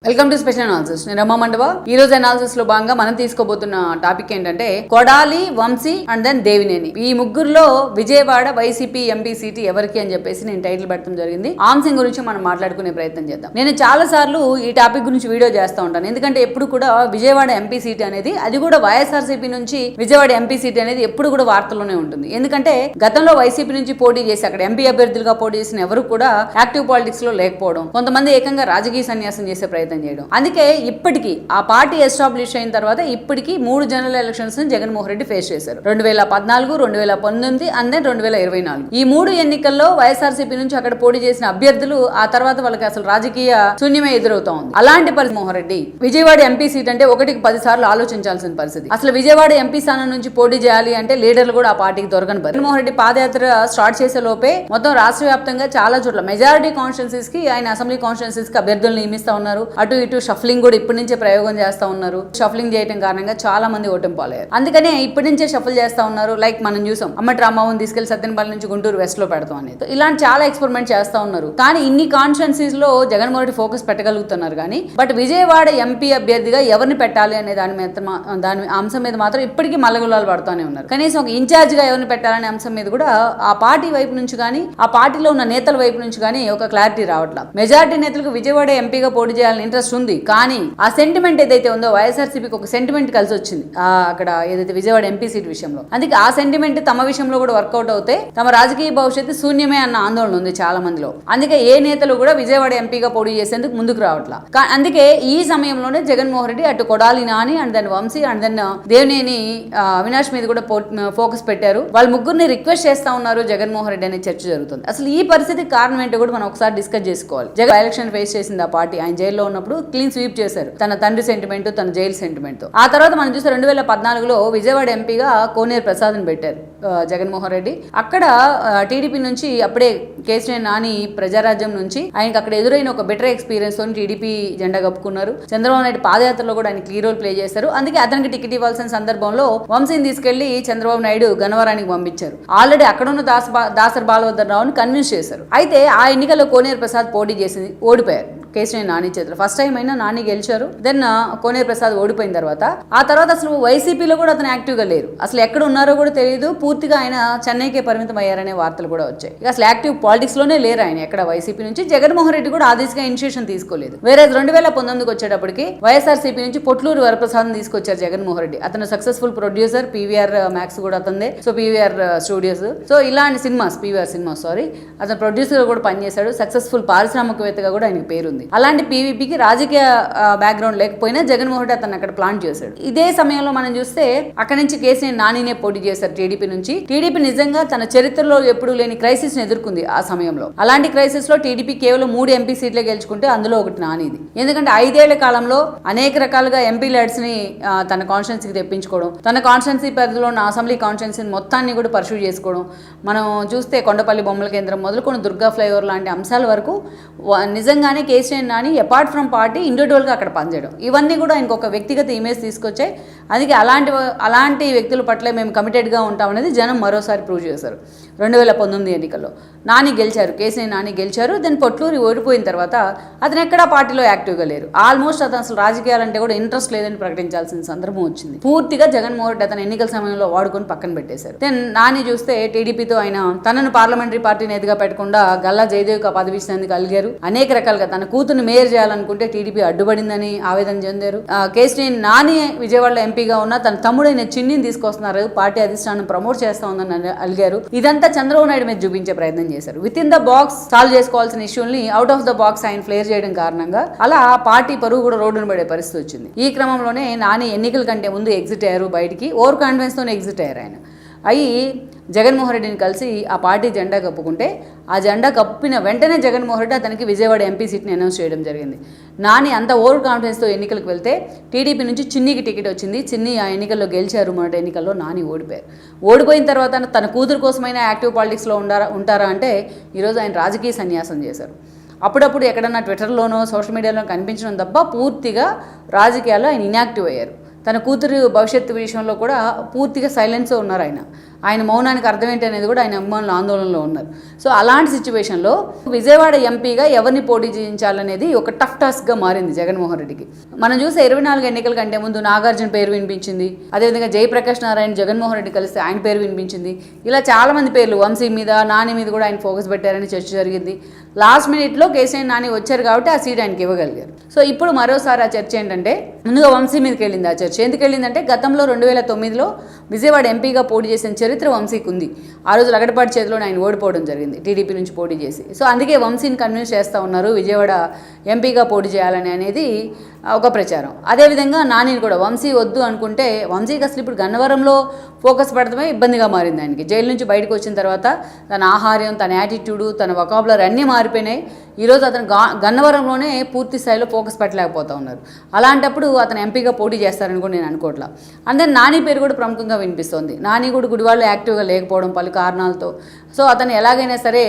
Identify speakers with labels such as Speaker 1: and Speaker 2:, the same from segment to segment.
Speaker 1: Welcome to special analysis. నేను రమా మండవ. ఈ రోజు అనాలిసిస్ లో భాగంగా మనం తీసుకోబోతున్న టాపిక్ ఏంటంటే కొడాలి, వంశీ అండ్ దెన్ దేవినేని. ఈ ముగ్గురులో విజయవాడ వైసీపీ ఎంపీ సీటు ఎవరికి అని చెప్పేసి నేను టైటిల్ పెట్టడం జరిగింది. అంశం గురించి మనం మాట్లాడుకునే ప్రయత్నం చేద్దాం. నేను చాలా సార్లు ఈ టాపిక్ గురించి వీడియో చేస్తూ ఉంటాను. ఎందుకంటే ఎప్పుడు కూడా విజయవాడ ఎంపీ సీట్ అనేది, అది కూడా వైఎస్ఆర్సీపీ నుంచి విజయవాడ ఎంపీ సీట్ అనేది ఎప్పుడు కూడా వార్తల్లోనే ఉంటుంది. ఎందుకంటే గతంలో వైసీపీ నుంచి పోటీ చేసి అక్కడ ఎంపీ అభ్యర్థులుగా పోటీ చేసిన ఎవరు కూడా యాక్టివ్ పాలిటిక్స్ లో లేకపోవడం, కొంతమంది ఏకంగా రాజకీయ సన్యాసం చేసే ప్రయత్నం చేయడం. అందుకే ఇప్పటికీ ఆ పార్టీ ఎస్టాబ్లిష్ అయిన తర్వాత ఇప్పటికీ 3 general elections Jaganmohan Reddy face చేశారు. 2014, 2019 అండ్ దెన్ 2024. ఈ 3 ఎన్నికల్లో వైఎస్ఆర్సీపీ నుంచి అక్కడ పోటీ చేసిన అభ్యర్థులు ఆ తర్వాత వాళ్ళకి అసలు రాజకీయ శూన్యమే ఎదురవుతా ఉంది. అలాంటి పరిస్థితి మోహన్ రెడ్డి విజయవాడ ఎంపీ సీట్ అంటే 1కి 10 సార్లు ఆలోచించాల్సిన పరిస్థితి. అసలు విజయవాడ ఎంపీ స్థానం నుంచి పోటీ చేయాలి అంటే లీడర్లు కూడా ఆ పార్టీకి దొరకని పరిస్థితి. జగన్మోహన్ రెడ్డి పాదయాత్ర స్టార్ట్ చేసే లోపే మొత్తం రాష్ట్ర వ్యాప్తంగా చాలా చోట్ల మెజారిటీ కాన్స్టిట్యున్సీస్ కి ఆయన అసెంబ్లీ కాన్స్టిట్యున్సీస్ కి అభ్యర్థులను నియమిస్తా ఉన్నారు. అటు ఇటు షఫ్లింగ్ కూడా ఇప్పటి నుంచే ప్రయోగం చేస్తా ఉన్నారు. షఫ్లింగ్ చేయడం కారణంగా చాలా మంది ఓటమి పాలయ్యారు. అందుకనే ఇప్పటి నుంచే షఫల్ చేస్తా ఉన్నారు. లైక్ మనం చూసాం, అమ్మటి రాంబాబుని తీసుకెళ్లి సత్యనపల్లి నుంచి గుంటూరు వెస్ట్ లో పెడతాం అనేది. ఇలాంటి చాలా ఎక్స్పెరిమెంట్ చేస్తా ఉన్నారు. కానీ ఇన్ని కాన్స్టిట్యున్సీస్ లో జగన్మోహన్ రెడ్డి ఫోకస్ పెట్టగలుగుతున్నారు. కానీ బట్ విజయవాడ ఎంపీ అభ్యర్థిగా ఎవరిని పెట్టాలి అనే దాని అంశం మీద మాత్రం ఇప్పటికీ మల్లగులాలు పడుతూనే ఉన్నారు. కనీసం ఒక ఇన్ఛార్జ్ గా ఎవరిని పెట్టాలనే అంశం మీద కూడా ఆ పార్టీ వైపు నుంచి కానీ ఆ పార్టీలో ఉన్న నేతల వైపు నుంచి కానీ ఒక క్లారిటీ రావట్లేదు. మెజారిటీ నేతలకు విజయవాడ ఎంపీగా పోటీ చేయాలని ఇంట్రెస్ట్ ఉంది. కానీ ఆ సెంటిమెంట్ ఏదైతే ఉందో వైఎస్ఆర్సీపీకి ఒక సెంటిమెంట్ కలిసి వచ్చింది అక్కడ ఏదైతే విజయవాడ ఎంపీ సీట్ విషయంలో. అందుకే ఆ సెంటిమెంట్ తమ విషయంలో కూడా వర్కౌట్ అవుతే తమ రాజకీయ భవిష్యత్తు శూన్యమే అన్న ఆందోళన ఉంది చాలా మందిలో. అందుకే ఏ నేతలు కూడా విజయవాడ ఎంపీగా పోటీ చేసేందుకు ముందుకు రావట్లా. అందుకే ఈ సమయంలోనే జగన్మోహన్ రెడ్డి అటు Kodali Nani and then Vamsi and then Devineni Avinash మీద కూడా ఫోకస్ పెట్టారు. వాళ్ళ ముగ్గురిని రిక్వెస్ట్ చేస్తా ఉన్నారు జగన్మోహన్ రెడ్డి అనే చర్చ జరుగుతుంది. అసలు ఈ పరిస్థితికి కారణం ఏంటో కూడా మనం ఒకసారి డిస్కస్ చేసుకోవాలి. జగన్ ఎలక్షన్ ఫేస్ చేసింది ఆ పార్టీ. ఆయన జైల్లో ఉన్నప్పుడు క్లీన్ స్వీప్ చేశారు తన తండ్రి సెంటిమెంట్, తన జైలు సెంటిమెంట్ తో. ఆ తర్వాత మనం చూస్తే 2014లో విజయవాడ ఎంపీగా కోనేరు ప్రసాద్ పెట్టారు జగన్మోహన్ రెడ్డి. అక్కడ టీడీపీ నుంచి అప్పుడే కేసీఆర్ నాని ప్రజారాజ్యం నుంచి ఆయనకి అక్కడ ఎదురైన ఒక బెటర్ ఎక్స్పీరియన్స్ తో టీడీపీ జెండా కప్పుకున్నారు. చంద్రబాబు నాయుడు పాదయాత్రలో కూడా ఆయన క్లీ రోల్ ప్లే చేశారు. అందుకే అతనికి టికెట్ ఇవ్వాల్సిన సందర్భంలో వంశీని తీసుకెళ్లి చంద్రబాబు నాయుడు గన్నవరానికి పంపించారు. ఆల్రెడీ అక్కడున్న దాసర్ బాలవర్ధన్ రావుని కన్విన్స్ చేశారు. అయితే ఆ ఎన్నికల్లో కోనేరు ప్రసాద్ పోటీ చేసింది, ఓడిపోయారు కేసీఆర్ నాని చేతులు. ఫస్ట్ టైం అయినా నాని గెలిచారు. దెన్ కోనేరు ప్రసాద్ ఓడిపోయిన తర్వాత ఆ తర్వాత అసలు వైసీపీలో కూడా అతను యాక్టివ్ గా లేరు. అసలు ఎక్కడ ఉన్నారో కూడా తెలియదు. పూర్తిగా ఆయన చెన్నైకే పరిమితం అయ్యారనే వార్తలు కూడా వచ్చాయి. ఇక అసలు యాక్టివ్ పాలిటిక్స్ లోనే లేరు ఆయన ఎక్కడ వైసీపీ నుంచి. జగన్మోహన్ రెడ్డి కూడా ఆ దిశగా ఇనిషియేషన్ తీసుకోలేదు. వేరే 2019కి వచ్చేటప్పటికి వైఎస్ఆర్సీపీ నుంచి పొట్లూరు వరప్రసాద్ తీసుకొచ్చారు జగన్మోహన్ రెడ్డి. అతను సక్సెస్ఫుల్ ప్రొడ్యూసర్, పీవీఆర్ మ్యాక్స్ కూడా అతనిదే. సో పీవీఆర్ స్టూడియోస్, సో ఇలాంటి సినిమాస్, పీవీఆర్ సినిమాస్ అతను ప్రొడ్యూసర్ కూడా పనిచేశాడు. సక్సెస్ఫుల్ పారిశ్రామికవేత్తగా కూడా ఆయనకి పేరుంది. అలాంటి పీవీపీకి రాజకీయ బ్యాక్గ్రౌండ్ లేకపోయినా జగన్మోహన్ రెడ్డి అతను అక్కడ ప్లాన్ చేశాడు. ఇదే సమయంలో మనం చూస్తే అక్కడ నుంచి కేసీఆర్ నానినే పోటీ చేశారు టీడీపీ నుంచి. టీడీపీ నిజంగా తన చరిత్రలో ఎప్పుడు లేని క్రైసిస్ ని ఎదుర్కొంది ఆ సమయంలో. అలాంటి క్రైసిస్ లో టీడీపీ కేవలం 3 ఎంపీ సీట్లే గెలుచుకుంటే అందులో ఒకటి నానిది. ఎందుకంటే 5 ఏళ్ల కాలంలో అనేక రకాలుగా ఎంపీ లీడర్స్ ని తన కాన్స్టిట్యున్సీకి తెప్పించుకోవడం, తన కాన్స్టిట్యున్సీ పరిధిలో ఉన్న అసెంబ్లీ కాన్స్టిట్యున్సీ మొత్తాన్ని కూడా పర్సూ చేసుకోవడం. మనం చూస్తే కొండపల్లి బొమ్మల కేంద్రం మొదలుకొని దుర్గా ఫ్లైఓవర్ లాంటి అంశాల వరకు నిజంగానే KCR Nani apart from party ఇండివిజువల్గా అక్కడ పనిచేయడం, ఇవన్నీ కూడా ఇంకొక వ్యక్తిగత ఇమేజ్ తీసుకొచ్చాయి. అందుకే అలాంటి వ్యక్తుల పట్ల మేము కమిటెడ్గా ఉంటామనేది జనం మరోసారి ప్రూవ్ చేశారు. 2019 ఎన్నికల్లో నాని గెలిచారు, కేసీఆర్ నాని గెలిచారు. దెన్ పొట్లూరి ఓడిపోయిన తర్వాత అతను ఎక్కడా పార్టీలో యాక్టివ్గా లేరు. ఆల్మోస్ట్ అతను అసలు రాజకీయాలంటే కూడా ఇంట్రెస్ట్ లేదని ప్రకటించాల్సిన సందర్భం వచ్చింది. పూర్తిగా జగన్మోహన్ రెడ్డి అతను ఎన్నికల సమయంలో వాడుకొని పక్కన పెట్టేశారు. దెన్ నాని చూస్తే టీడీపీతో ఆయన తనను పార్లమెంటరీ పార్టీ నేతగా పెట్టకుండా గల్లా జయదేవ్కి పదవి ఇచ్చినందుకు అలిగారు. అనేక రకాలుగా తన కూతురు మేయర్ చేయాలనుకుంటే టీడీపీ అడ్డుపడిందని ఆవేదన చెందారు. కేసీఆర్ నాని విజయవాడలో ఎంపీగా ఉన్న తన తమ్ముడైన చిన్నిని తీసుకొస్తున్నారు, పార్టీ అధిష్టానం ప్రమోట్ చేస్తా ఉందని అలిగారు. ఇదంతా చంద్రబాబు నాయుడు మీద చూపించే ప్రయత్నం చేశారు. With in the box solve చేసుకోవాల్సిన ఇష్యూని అవుట్ ఆఫ్ ద బాక్స్ ఆయన ఫ్లేర్ చేయడం కారణంగా అలా పార్టీ పరువు కూడా రోడ్డును పడే పరిస్థితి వచ్చింది. ఈ క్రమంలోనే నాని ఎన్నికల కంటే ముందు ఎగ్జిట్ అయ్యారు బయటికి. ఓవర్ కాన్ఫిడెన్స్ తోనే ఎగ్జిట్ అయ్యారు ఆయన. అయ్యి జగన్మోహన్ రెడ్డిని కలిసి ఆ పార్టీ జెండా కప్పుకుంటే ఆ జెండా కప్పిన వెంటనే జగన్మోహన్ రెడ్డి అతనికి విజయవాడ ఎంపీ సీట్ని అనౌన్స్ చేయడం జరిగింది. నాని అంత ఓవర్ కాన్ఫిడెన్స్తో ఎన్నికలకు వెళ్తే టీడీపీ నుంచి చిన్నికి టికెట్ వచ్చింది. చిన్ని ఆ ఎన్నికల్లో గెలిచారు. మొదటి ఎన్నికల్లో నాని ఓడిపోయారు. ఓడిపోయిన తర్వాత తన కూతురు కోసమైనా యాక్టివ్ పాలిటిక్స్లో ఉంటారా అంటే ఈరోజు ఆయన రాజకీయ సన్యాసం చేశారు. అప్పుడప్పుడు ఎక్కడన్నా ట్విట్టర్లోనో సోషల్ మీడియాలో కనిపించడం తప్ప పూర్తిగా రాజకీయాల్లో ఆయన ఇన్యాక్టివ్ అయ్యారు. తన కూతురు భవిష్యత్తు విషయంలో కూడా పూర్తిగా సైలెన్స్లో ఉన్నారు ఆయన. ఆయన మౌనానికి అర్థం ఏంటి అనేది కూడా ఆయన అభిమానులు ఆందోళనలో ఉన్నారు. సో అలాంటి సిచ్యువేషన్లో విజయవాడ ఎంపీగా ఎవరిని పోటీ చేయించాలనేది ఒక టఫ్ టాస్క్గా మారింది జగన్మోహన్ రెడ్డికి. మనం చూసే 24 ఎన్నికల కంటే ముందు నాగార్జున పేరు వినిపించింది, అదేవిధంగా జయప్రకాష్ నారాయణ జగన్మోహన్ రెడ్డి కలిస్తే ఆయన పేరు వినిపించింది. ఇలా చాలామంది పేర్లు వంశీ మీద, నాని మీద కూడా ఆయన ఫోకస్ పెట్టారని చర్చ జరిగింది. లాస్ట్ మినిట్లో కేసీఆర్ నాని వచ్చారు కాబట్టి ఆ సీట్ ఆయనకి ఇవ్వగలిగారు. సో ఇప్పుడు మరోసారి ఆ చర్చ ఏంటంటే, ముందుగా వంశీ మీదకి వెళ్ళింది ఆ చర్చ. ఎందుకు వెళ్ళిందంటే, గతంలో 2009లో విజయవాడ ఎంపీగా పోటీ చేసిన చరిత్ర వంశీకి ఉంది. ఆ రోజు లగడపాటి చేతిలో ఆయన ఓడిపోవడం జరిగింది టీడీపీ నుంచి పోటీ చేసి. సో అందుకే వంశీని కన్విన్స్ చేస్తూ ఉన్నారు విజయవాడ ఎంపీగా పోటీ చేయాలని అనేది ఒక ప్రచారం. అదేవిధంగా నానిని కూడా వంశీ వద్దు అనుకుంటే, వంశీకి అసలు ఇప్పుడు గన్నవరంలో ఫోకస్ పెడతామే ఇబ్బందిగా మారింది ఆయనకి. జైలు నుంచి బయటకు వచ్చిన తర్వాత తన ఆహార్యం, తన యాటిట్యూడు, తన వొకాబులరీ అన్నీ మారిపోయినాయి. ఈరోజు అతను గన్నవరంలోనే పూర్తి స్థాయిలో ఫోకస్ పెట్టలేకపోతూ ఉన్నారు. అలాంటప్పుడు అతను ఎంపీగా పోటీ చేస్తారని కూడా నేను అనుకోవట్లా. అందుకని నాని పేరు కూడా ప్రముఖంగా వినిపిస్తోంది. నాని కూడా గుడివాళ్ళు యాక్టివ్గా లేకపోవడం పలు కారణాలతో. సో అతను ఎలాగైనా సరే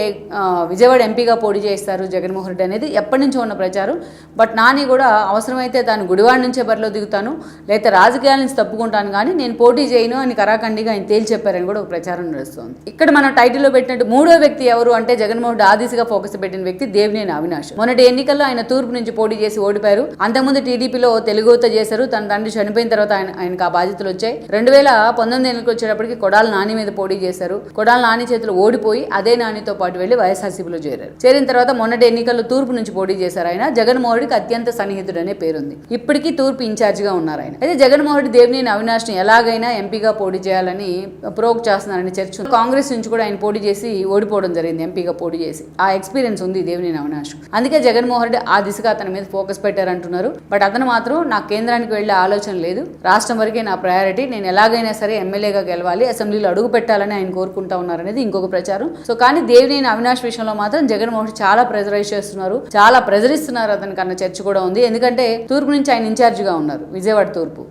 Speaker 1: విజయవాడ ఎంపీగా పోటీ చేస్తారు జగన్మోహన్ రెడ్డి అనేది ఎప్పటి నుంచో ఉన్న ప్రచారం. బట్ నాని కూడా అవసరమైతే తాను గుడివాడ నుంచే బరిలో దిగుతాను, లేకపోతే రాజకీయాల నుంచి తప్పుకుంటాను, కానీ నేను పోటీ చేయను అని కరాఖండిగా ఆయన తేల్చి చెప్పారని కూడా ఒక ప్రచారం నడుస్తుంది. ఇక్కడ మనం టైటిల్లో పెట్టినట్టు మూడో వ్యక్తి ఎవరు అంటే, జగన్మోహన్ రెడ్డి ఆదిశగా ఫోకస్ పెట్టిన వ్యక్తి దేవినేని అవినాష్. మొన్నటి ఎన్నికల్లో ఆయన తూర్పు నుంచి పోటీ చేసి ఓడిపోయారు. అంతకుముందు టీడీపీలో తెలుగుత చేశారు. తన తండ్రి చనిపోయిన తర్వాత ఆయనకు ఆ బాధ్యతలు వచ్చాయి. 2019 ఎన్నికలు వచ్చేటప్పటికి కొడాలి నాని మీద పోటీ చేశారు. కొడాలి నాని చేతిలో ఓడిపోయి అదే నానితో పాటు వెళ్లి వైఎస్ఆర్సీపీలో చేరారు. చేరిన తర్వాత మొన్నటి ఎన్నికల్లో తూర్పు నుంచి పోటీ చేశారు. ఆయన జగన్మోహన్ రెడ్డికి అత్యంత సన్నిహితుడు అనే పేరుంది. ఇప్పటికీ తూర్పు ఇన్ఛార్జిగా ఉన్నారు ఆయన. అయితే జగన్మోహన్ రెడ్డి దేవినేని అవినాష్ ని ఎలాగైనా ఎంపీగా పోటీ చేయాలని ప్రోక్ చేస్తున్నారని చర్చ. కాంగ్రెస్ నుంచి కూడా ఆయన పోటీ చేసి ఓడిపోవడం జరిగింది, ఎంపీగా పోటీ చేసి. ఆ ఎక్స్పీరియన్స్ ఉంది దేవినేని అవినాష్. అందుకే జగన్మోహన్ రెడ్డి ఆ దిశగా అతని మీద ఫోకస్ పెట్టారంటున్నారు. బట్ అతను మాత్రం నాకు కేంద్రానికి వెళ్లే ఆలోచన లేదు, రాష్ట్రం వరకే నా ప్రయారిటీ, నేను ఎలాగైనా సరే ఎమ్మెల్యేగా గెలవాలి, అసెంబ్లీలో అడుగు పెట్టాలని ఆయన కోరుకుంటా ఉన్నారనేది ఇంకొక ప్రచారం. సో కానీ దేవినేని అవినాష్ విషయంలో మాత్రం జగన్మోహన్ రెడ్డి చాలా ప్రెజరైజ్ చేస్తున్నారు, చాలా ప్రెజరిస్తున్నారు అతనికి అన్న చర్చ కూడా ఉంది. ఎందుకంటే తూర్పు నుంచి ఆయన ఇన్ఛార్జిగా ఉన్నారు, విజయవాడ తూర్పు.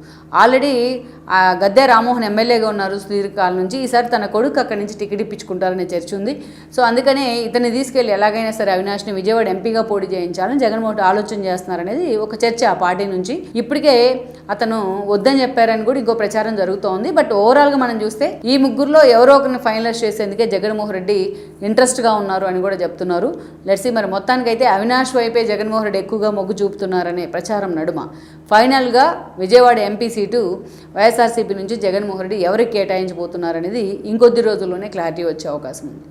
Speaker 1: ఆల్రెడీ గద్దె రామ్మోహన్ ఎమ్మెల్యేగా ఉన్నారు సుదీర్ఘకాల నుంచి. ఈసారి తన కొడుకు అక్కడి నుంచి టికెట్ ఇప్పించుకుంటారనే చర్చ ఉంది. సో అందుకనే ఇతన్ని తీసుకెళ్లి ఎలాగైనా సరే అవినాష్ని విజయవాడ ఎంపీగా పోటీ చేయించాలని జగన్మోహన్ ఆలోచన చేస్తున్నారనేది ఒక చర్చ ఆ పార్టీ నుంచి. ఇప్పటికే అతను వద్దని చెప్పారని కూడా ఇంకో ప్రచారం జరుగుతోంది. బట్ ఓవరాల్గా మనం చూస్తే ఈ ముగ్గురులో ఎవరో ఒకరిని ఫైనలైజ్ చేసేందుకే జగన్మోహన్ రెడ్డి ఇంట్రెస్ట్గా ఉన్నారు అని కూడా చెప్తున్నారు. లెట్స్ సీ, మరి మొత్తానికైతే అవినాష్ వైపే జగన్మోహన్ రెడ్డి ఎక్కువగా మొగ్గు చూపుతున్నారనే ప్రచారం నడుమ ఫైనల్గా విజయవాడ ఎంపీ సీటు వైఎస్ఆర్సీపీ నుంచి జగన్మోహన్ రెడ్డి ఎవరికి కేటాయించబోతున్నారనేది ఇంకొద్ది రోజుల్లోనే క్లారిటీ వచ్చే అవకాశం ఉంది.